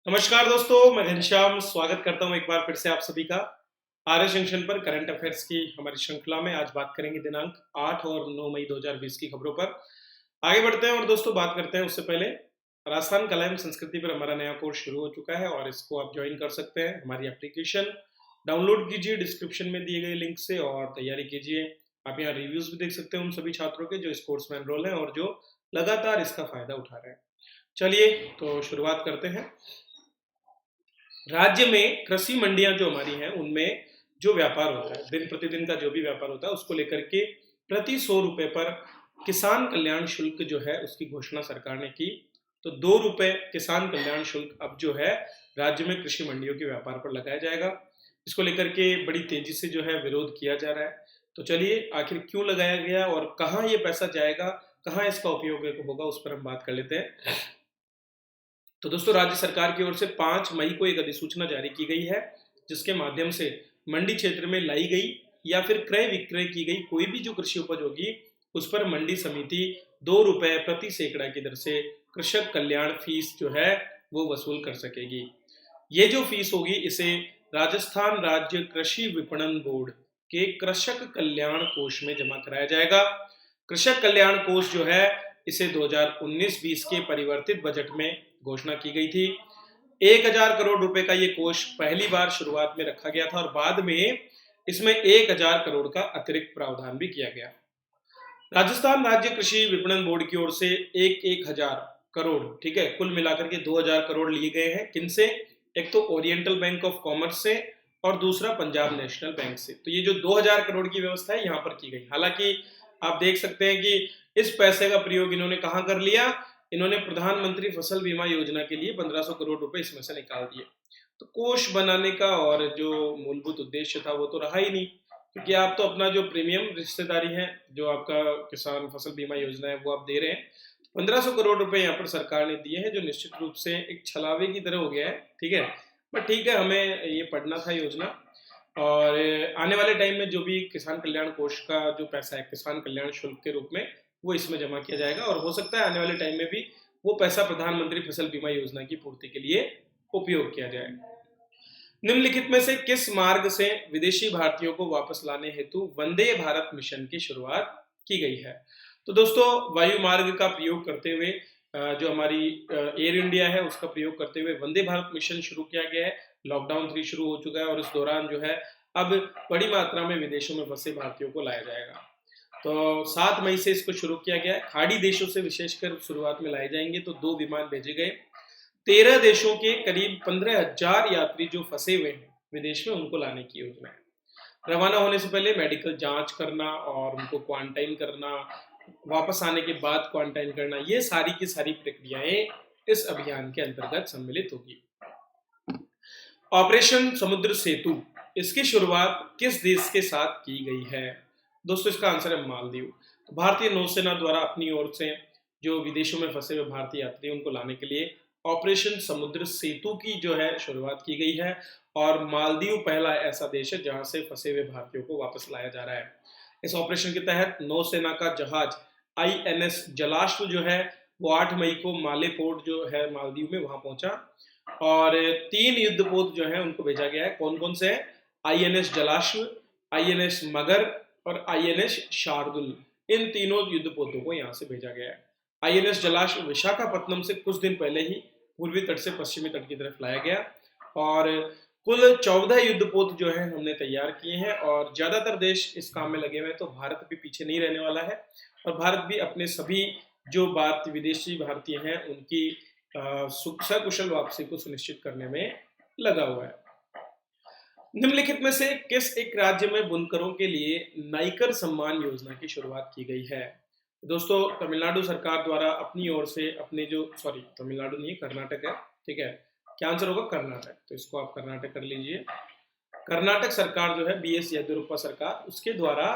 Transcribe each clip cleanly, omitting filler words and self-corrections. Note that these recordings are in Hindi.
नमस्कार दोस्तों, मैं घनश्याम स्वागत करता हूं एक बार फिर से आप सभी का आर्य जंक्शन पर करंट अफेयर्स की हमारी श्रृंखला में। आज बात करेंगे दिनांक 8 और 9 मई 2020 की खबरों पर। आगे बढ़ते हैं और दोस्तों बात करते हैं उससे पहले राजस्थान कला एवं संस्कृति पर हमारा नया कोर्स शुरू हो चुका है और इसको आप ज्वाइन कर सकते हैं। हमारी एप्लीकेशन डाउनलोड कीजिए डिस्क्रिप्शन में दिए गए लिंक से और तैयारी कीजिए। आप यहाँ रिव्यूज भी देख सकते हैं उन सभी छात्रों के जो इस कोर्स में एनरोल हैं और जो लगातार इसका फायदा उठा रहे हैं। चलिए तो शुरुआत करते हैं। राज्य में कृषि मंडियां जो हमारी हैं उनमें जो व्यापार होता है, दिन प्रतिदिन का जो भी व्यापार होता है उसको लेकर के प्रति 100 रुपए पर किसान कल्याण शुल्क जो है उसकी घोषणा सरकार ने की। तो 2 रुपए किसान कल्याण शुल्क अब जो है राज्य में कृषि मंडियों के व्यापार पर लगाया जाएगा। इसको लेकर के बड़ी तेजी से जो है विरोध किया जा रहा है। तो चलिए आखिर क्यों लगाया गया और कहाँ ये पैसा जाएगा, कहाँ इसका उपयोग होगा, उस पर हम बात कर लेते हैं। तो दोस्तों राज्य सरकार की ओर से 5 मई को एक अधिसूचना जारी की गई है जिसके माध्यम से मंडी क्षेत्र में लाई गई या फिर क्रय विक्रय की गई कोई भी जो कृषि उपज होगी उस पर मंडी समिति 2 रुपए प्रति सैकड़ा की दर से कृषक कल्याण फीस जो है वो वसूल कर सकेगी। ये जो फीस होगी इसे राजस्थान राज्य कृषि विपणन बोर्ड के कृषक कल्याण कोष में जमा कराया जाएगा। कृषक कल्याण कोष जो है इसे 2019-20 के परिवर्तित बजट में घोषणा की गई थी। 1000 करोड़ रुपए का ये कोष पहली बार शुरुआत में रखा गया था और बाद में इसमें 1000 करोड़ का अतिरिक्त प्रावधान भी किया गया। राजस्थान राज्य कृषि विपणन बोर्ड की ओर से एक हजार करोड़, ठीक है, कुल मिलाकर के 2000 करोड़ लिए गए हैं। किनसे? एक तो ओरिएंटल बैंक ऑफ कॉमर्स से और दूसरा पंजाब नेशनल बैंक से। तो ये जो 2000 करोड़ की व्यवस्था है यहाँ पर की गई। हालांकि आप देख सकते हैं कि इस पैसे का प्रयोग इन्होंने कहाँ कर लिया। इन्होंने प्रधानमंत्री फसल बीमा योजना के लिए 1500 करोड़ रुपए इसमें से निकाल दिए। तो कोष बनाने का और जो मूलभूत उद्देश्य था वो तो रहा ही नहीं, क्योंकि आप तो अपना जो प्रीमियम रिश्तेदारी है, जो आपका किसान फसल बीमा योजना है, वो आप दे रहे हैं। 1500 करोड़ रुपए यहाँ पर सरकार ने दिए हैं जो निश्चित रूप से एक छलावे की तरह हो गया है, ठीक है। बट ठीक है, हमें ये पढ़ना था योजना और आने वाले टाइम में जो भी किसान कल्याण कोष का जो पैसा है किसान कल्याण शुल्क के रूप में वो इसमें जमा किया जाएगा और हो सकता है आने वाले टाइम में भी वो पैसा प्रधानमंत्री फसल बीमा योजना की पूर्ति के लिए उपयोग किया जाए। निम्नलिखित में से किस मार्ग से विदेशी भारतीयों को वापस लाने हेतु वंदे भारत मिशन की शुरुआत की गई है? तो दोस्तों वायु मार्ग का प्रयोग करते हुए जो हमारी एयर इंडिया है उसका प्रयोग करते हुए वंदे भारत मिशन शुरू किया गया है। लॉकडाउन 3 शुरू हो चुका है और इस दौरान जो है अब बड़ी मात्रा में विदेशों में फंसे भारतीयों को लाया जाएगा। तो 7 मई से इसको शुरू किया गया है। खाड़ी देशों से विशेषकर शुरुआत में लाए जाएंगे। तो 2 विमान भेजे गए। 13 देशों के करीब 15,000 यात्री जो फंसे हुए हैं विदेश में उनको लाने की योजना है। रवाना होने से पहले मेडिकल जांच करना और उनको क्वारंटाइन करना, वापस आने के बाद क्वारंटाइन करना, ये सारी की सारी प्रक्रियाएं इस अभियान के अंतर्गत सम्मिलित होगी। ऑपरेशन समुद्र सेतु, इसकी शुरुआत किस देश के साथ की गई है? दोस्तों इसका आंसर है मालदीव। तो भारतीय नौसेना द्वारा अपनी ओर से जो विदेशों में फंसे हुए भारतीय यात्री उनको लाने के लिए ऑपरेशन समुद्र सेतु की जो है शुरुआत की गई है और मालदीव पहला ऐसा देश है जहां से फंसे हुए भारतीयों को वापस लाया जा रहा है। इस ऑपरेशन के तहत नौसेना का जहाज आईएनएस जलाश्व जो है वो 8 मई को माले पोर्ट जो है मालदीव में वहां पहुंचा और 3 युद्धपोत जो है उनको भेजा गया है। कौन कौन से हैं? आईएनएस जलाश्व, आईएनएस मगर और आईएनएस शार्दुल। इन तीनों युद्धपोतों को यहाँ से भेजा गया है। आईएनएस जलाश्व विशाखापत्तनम से कुछ दिन पहले ही पूर्वी तट से पश्चिमी तट की तरफ लाया गया और कुल 14 युद्धपोत जो है हमने तैयार किए हैं और ज्यादातर देश इस काम में लगे हुए हैं। तो भारत भी पीछे नहीं रहने वाला है और भारत भी अपने सभी जो विदेशी भारतीय हैं उनकी सकुशल वापसी को सुनिश्चित करने में लगा हुआ है। निम्नलिखित में से किस एक राज्य में बुनकरों के लिए नाइकर सम्मान योजना की शुरुआत की गई है? दोस्तों तमिलनाडु सरकार द्वारा अपनी ओर से अपने जो तमिलनाडु नहीं, कर्नाटक है, ठीक है। क्या आंसर होगा? कर्नाटक। तो इसको आप कर्नाटक कर लीजिए। कर्नाटक सरकार जो है बीएस येदियुरप्पा सरकार, उसके द्वारा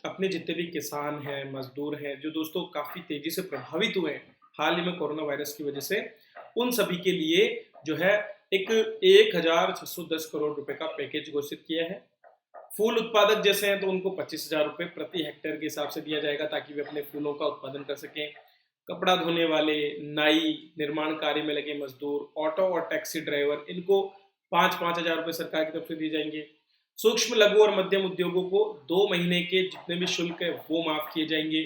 अपने जितने भी किसान हैं, मजदूर हैं, जो दोस्तों काफी तेजी से प्रभावित हुए हैं हाल ही में कोरोना वायरस की वजह से, उन सभी के लिए जो है एक 1610 करोड़ रुपए का पैकेज घोषित किया है। फूल उत्पादक जैसे हैं तो उनको 25,000 रुपए प्रति हेक्टेयर के हिसाब से दिया जाएगा ताकि वे अपने फूलों का उत्पादन कर सकें। कपड़ा धोने वाले, नाई, निर्माण कार्य में लगे मजदूर, ऑटो और टैक्सी ड्राइवर, इनको 5-5 हज़ार रुपये सरकार की तरफ से दिए जाएंगे। सूक्ष्म लघु और मध्यम उद्योगों को 2 महीने के जितने भी शुल्क है वो माफ किए जाएंगे।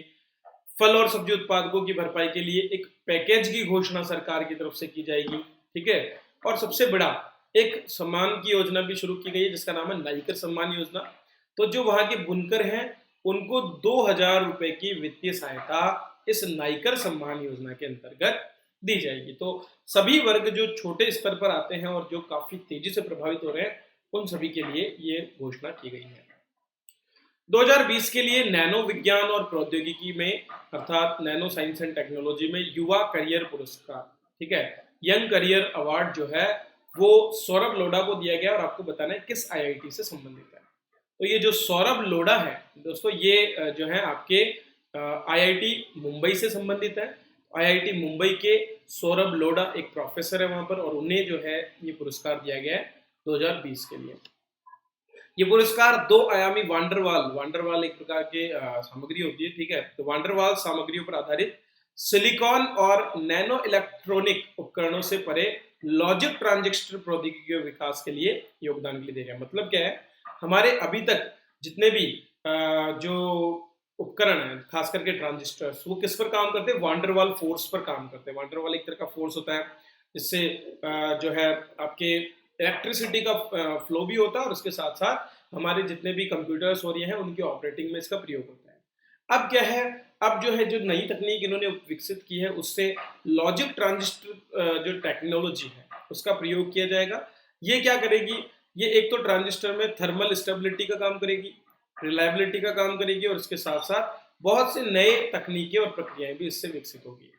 फल और सब्जी उत्पादकों की भरपाई के लिए एक पैकेज की घोषणा सरकार की तरफ से की जाएगी, ठीक है। और सबसे बड़ा एक सम्मान की योजना भी शुरू की गई है जिसका नाम है नाइकर सम्मान योजना। तो जो वहां के बुनकर हैं उनको 2,000 रुपए की वित्तीय सहायता इस नाइकर सम्मान योजना के अंतर्गत दी जाएगी। तो सभी वर्ग जो छोटे स्तर पर आते हैं और जो काफी तेजी से प्रभावित हो रहे हैं उन सभी के लिए ये घोषणा की गई है। 2020 के लिए नैनो विज्ञान और प्रौद्योगिकी में अर्थात नैनो साइंस एंड टेक्नोलॉजी में युवा करियर पुरस्कार, ठीक है, यंग करियर अवार्ड जो है वो सौरभ लोढ़ा को दिया गया और आपको बताना है किस आईआईटी से संबंधित है। तो ये जो सौरभ लोढ़ा है दोस्तों ये जो है आपके आईआईटी मुंबई से संबंधित है। आईआईटी मुंबई के सौरभ लोढ़ा एक प्रोफेसर है वहां पर और उन्हें जो है ये पुरस्कार दिया गया है 2020 के लिए। ये पुरस्कार 2 आयामी वांडरवाल एक प्रकार के सामग्री होती है, ठीक है। तो वांडरवाल सामग्रियों पर आधारित सिलिकॉन और नैनो इलेक्ट्रॉनिक उपकरणों से परे लॉजिक ट्रांजिस्टर प्रौद्योगिकी के विकास के लिए योगदान के लिए दिया गया। मतलब क्या है, हमारे अभी तक जितने भी जो उपकरण है खास करके ट्रांजिस्टर्स वो किस पर काम करते हैं, वांडरवाल फोर्स पर काम करते हैं। वांडरवाल एक तरह का फोर्स होता है जिससे जो है आपके इलेक्ट्रिसिटी का फ्लो भी होता है और उसके साथ साथ हमारे जितने भी कंप्यूटर्स हो रहे हैं उनकी ऑपरेटिंग में इसका प्रयोग होता है। अब क्या है, अब जो है जो नई तकनीक इन्होंने विकसित की है उससे लॉजिक ट्रांजिस्टर जो टेक्नोलॉजी है उसका प्रयोग किया जाएगा। ये क्या करेगी, ये एक तो ट्रांजिस्टर में थर्मल स्टेबिलिटी का काम करेगी, रिलायबिलिटी का काम करेगी और इसके साथ साथ बहुत से नए तकनीकें और प्रक्रियाएं भी इससे विकसित होगी।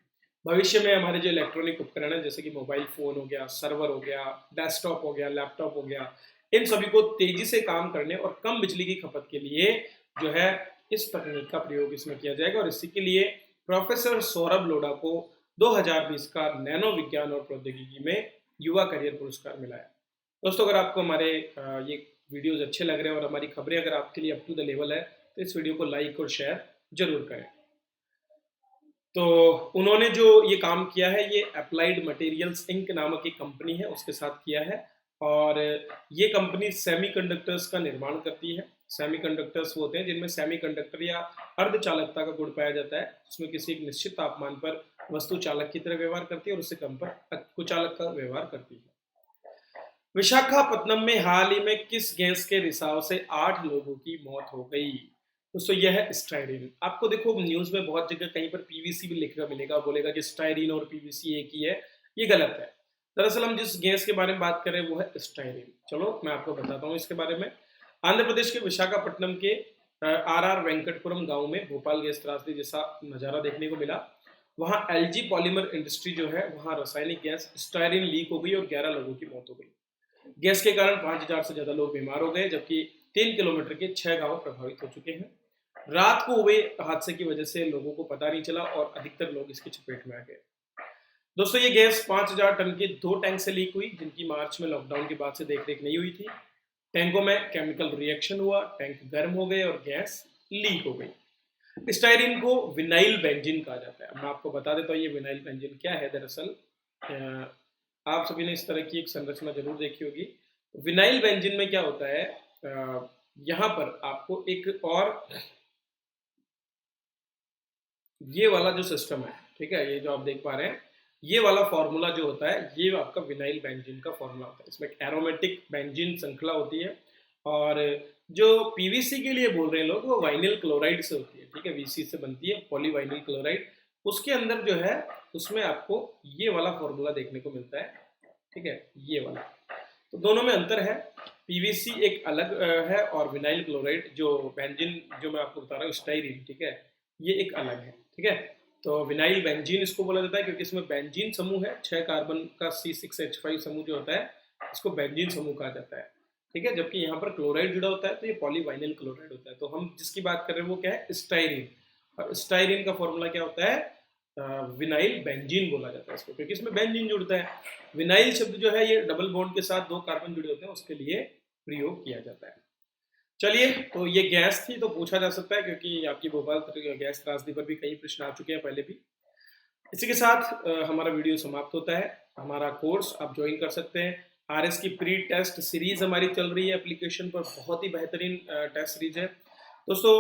भविष्य में हमारे जो इलेक्ट्रॉनिक उपकरण है जैसे कि मोबाइल फोन हो गया, सर्वर हो गया, डेस्कटॉप हो गया, लैपटॉप हो गया, इन सभी को तेजी से काम करने और कम बिजली की खपत के लिए जो है इस तकनीक का प्रयोग इसमें किया जाएगा। और इसी के लिए प्रोफेसर सौरभ लोढ़ा को 2020 का नैनो विज्ञान और प्रौद्योगिकी में युवा करियर पुरस्कार मिला है। दोस्तों अगर आपको हमारे ये वीडियोज अच्छे लग रहे हैं और हमारी खबरें अगर आपके लिए अप टू द लेवल है तो इस वीडियो को लाइक और शेयर जरूर करें। तो उन्होंने जो ये काम किया है ये अप्लाइड मटेरियल्स इंक नामक एक कंपनी है उसके साथ किया है और ये कंपनी सेमीकंडक्टर्स का निर्माण करती है। सेमीकंडक्टर्स वो होते हैं जिनमें सेमीकंडक्टर या अर्धचालकता का गुण पाया जाता है, उसमें किसी एक निश्चित तापमान पर वस्तु चालक की तरह व्यवहार करती है और उससे कम पर कुचालक का व्यवहार करती है। विशाखापत्तनम में हाल ही में किस गैस के रिसाव से 8 लोगों की मौत हो गई? दोस्तों यह है स्टाइरीन। आपको देखो न्यूज में बहुत जगह कहीं पर पीवीसी भी लिखा मिलेगा, बोलेगा कि स्टाइरीन और पीवीसी एक ही है, ये गलत है। दरअसल हम जिस गैस के बारे में बात कर रहे हैं वो है स्टाइरीन। चलो मैं आपको बताता हूँ इसके बारे में। आंध्र प्रदेश के विशाखापट्टनम के आर वेंकटपुरम गांव में भोपाल गैस त्रासदी जैसा नजारा देखने को मिला। वहां एलजी पॉलीमर इंडस्ट्री जो है वहां रासायनिक गैस स्टाइरीन लीक हो गई और 11 लोगों की मौत हो गई। गैस के कारण 5,000 से ज्यादा लोग बीमार हो गए जबकि 3 किलोमीटर के 6 गांव प्रभावित हो चुके हैं। रात को हुए हादसे की वजह से लोगों को पता नहीं चला और अधिकतर लोग इसकी चपेट में आ गए। दोस्तों ये गैस 5,000 टन के 2 टैंक से लीक हुई जिनकी मार्च में लॉकडाउन के बाद से देखरेख नहीं हुई थी। टैंकों में केमिकल रिएक्शन हुआ, टैंक गर्म हो गए और गैस लीक हो गई। स्टाइरीन को विनाइल बेंजीन कहा जाता है। मैं आपको बता देता हूँ ये विनाइल बेंजीन क्या है। दरअसल आप सभी ने इस तरह की एक संरचना जरूर देखी होगी। विनाइल बेंजीन में क्या होता है, यहाँ पर आपको एक और ये वाला जो सिस्टम है, ठीक है, ये जो आप देख पा रहे हैं ये वाला फॉर्मूला जो होता है ये आपका विनाइल बेंजीन का फॉर्मूला होता है। इसमें एक एरोमेटिक बेंजीन श्रृंखला होती है और जो पीवीसी के लिए बोल रहे हैं लोग वो वाइनिल क्लोराइड से होती है, ठीक है, वीसी से बनती है, पॉलीवाइनिल क्लोराइड। उसके अंदर जो है उसमें आपको ये वाला फॉर्मूला देखने को मिलता है, ठीक है, ये वाला। तो दोनों में अंतर है, पीवीसी एक अलग है और विनाइल क्लोराइड जो बेंजीन जो मैं आपको बता रहा हूँ स्टाइरीन, ठीक है, ये एक अलग है, ठीक है। तो विनाइल बेंजीन इसको बोला जाता है क्योंकि इसमें बेंजीन समूह है, 6 कार्बन का C6H5 समूह जो होता है इसको बेंजीन समूह कहा जाता है, ठीक है। जबकि यहाँ पर क्लोराइड जुड़ा होता है तो ये पॉलीवाइनिल क्लोराइड होता है। तो हम जिसकी बात कर रहे हैं वो क्या है, स्टाइरीन। और स्टाइरीन का फॉर्मूला क्या होता है, विनाइल बेंजीन बोला जाता है इसको क्योंकि इसमें बेंजीन जुड़ता है। विनाइल शब्द जो है ये डबल बॉन्ड के साथ 2 कार्बन जुड़े होते हैं उसके लिए प्रयोग किया जाता है। चलिए, तो ये गैस थी तो पूछा जा सकता है क्योंकि आपकी भोपाल गैस त्रासदी पर भी कई प्रश्न आ चुके हैं पहले भी। इसी के साथ हमारा वीडियो समाप्त होता है। हमारा कोर्स आप ज्वाइन कर सकते हैं। आरएस की प्री टेस्ट सीरीज हमारी चल रही है एप्लीकेशन पर, बहुत ही बेहतरीन टेस्ट सीरीज है दोस्तों।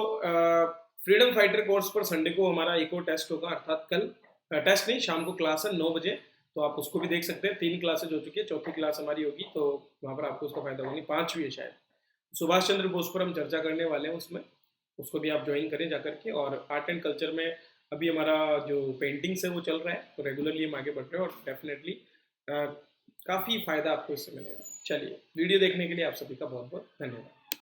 फ्रीडम फाइटर कोर्स पर संडे को हमारा एक और टेस्ट होगा, अर्थात कल टेस्ट नहीं, शाम को क्लास है 9 बजे, तो आप उसको भी देख सकते हैं। 3 क्लासेज हो चुकी है, चौथी क्लास हमारी होगी, तो वहाँ पर आपको उसका फायदा होगा। 5वीं है शायद। सुभाष चंद्र बोस पर हम चर्चा करने वाले हैं उसमें, उसको भी आप ज्वाइन करें जाकर के। और आर्ट एंड कल्चर में अभी हमारा जो पेंटिंग्स है वो चल रहा है, तो रेगुलरली हम आगे बढ़ रहे हैं और डेफिनेटली काफ़ी फ़ायदा आपको इससे मिलेगा। चलिए, वीडियो देखने के लिए आप सभी का बहुत बहुत धन्यवाद।